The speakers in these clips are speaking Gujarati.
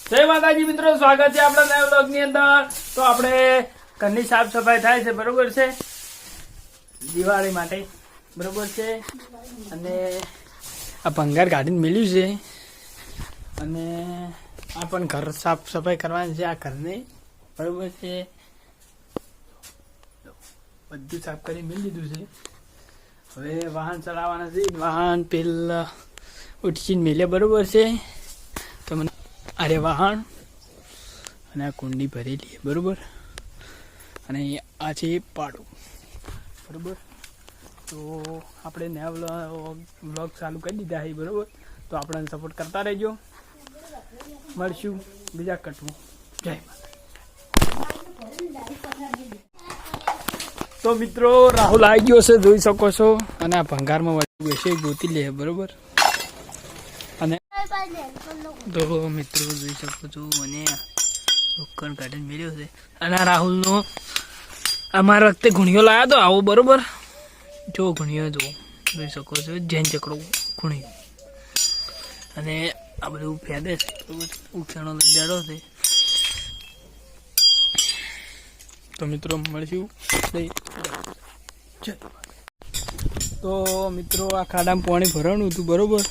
જય માતાજી મિત્રો, સ્વાગત છે આપણા નવા વ્લોગની અંદર। તો આપણે ઘરની સાફ સફાઈ થાય છે, બરોબર છે, દિવાળી માટે, બરોબર છે। અને આ ભંગાર કાઢીને મેલ્યું છે અને આ પણ ઘર સાફ સફાઈ કરવાની છે, આ ઘરની, બરોબર છે। બધું સાફ કરી મેલી દીધું છે। હવે વાહન ચલાવવાના છે, વાહન પેલા ઉઠીને મેલે, બરોબર છે। તો મને અરે વાહન અને આ કુંડી ભરેલી, બરોબર, અને આ છે પાડું, બરોબર। તો આપણે નવા વ્લોગ ચાલુ કરી દીધા છે, બરોબર। તો આપણને સપોર્ટ કરતા રહેજો, મળશું બીજા કટમાં। જય માતા। તો મિત્રો રાહુલ આવી ગયો છે, જોઈ શકો છો, અને આ ભંગારમાં બેસે ગોતી લે, બરોબર। અને તો મિત્રો જોઈ શકો છો, મને ચોખ્ખણ કાઢીને મેળ્યો છે, અને આ રાહુલનો અમારા વખતે ઘૂણિયો લાવ્યો હતો આવો, બરોબર, જો ઘૂણિયો જો જોઈ શકો છો, જૈન ચકડો ઘૂણિયો, અને આ બધું ફેદે છે, બરોબર, ઉછાણો લગાડો છે। તો મિત્રો મળશું। તો મિત્રો આ ખાડામાં પાણી ભરવાનું હતું, બરોબર,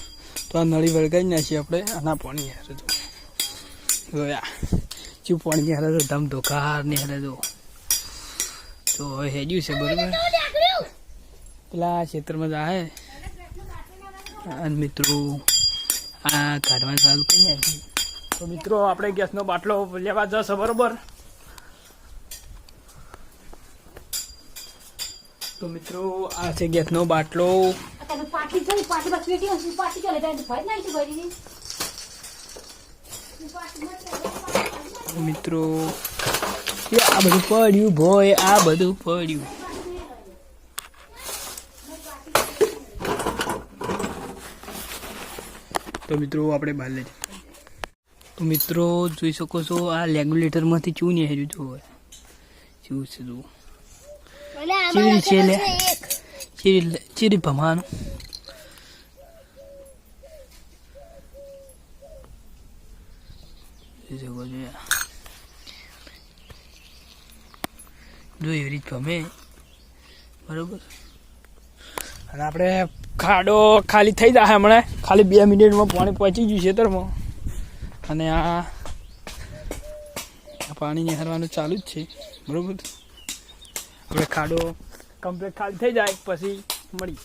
તો આ નળી વળગાવી નાખીએ આપણે, આના પાણી હારે જોયા શું પાણી હારે તો ધમ ધોકાર ને હારે જો તો હવે હેડ્યું છે, બરોબર, પેલા ક્ષેત્રમાં જાય। અને મિત્રો આ કાઢવાનું ચાલુ કરી નાખી। તો મિત્રો આપણે ગેસનો બાટલો લેવા જશે, બરોબર। તો મિત્રો આ છે ગેસનો બાટલો। મિત્રો આ બધું પડ્યું ભોય, આ બધું પડ્યું। તો મિત્રો આપણે બહાર લઈ જઈએ। તો મિત્રો જોઈ શકો છો, આ રેગ્યુલેટર માંથી ચૂ ને હેર્યું જોવે શું છે, જો ચીરી છે લે, ચીરી ભમાનું જો એવી રીત ગમે, બરોબર। અને આપણે ખાડો ખાલી થઈ જાય હમણાં, ખાલી 2 મિનિટમાં પાણી પહોંચી ગયું ખેતરમાં, અને આ પાણી નિહારવાનું ચાલુ જ છે, બરોબર। આપણે ખાડો કમ્પ્લીટ ખાલી થઈ જાય પછી મળી।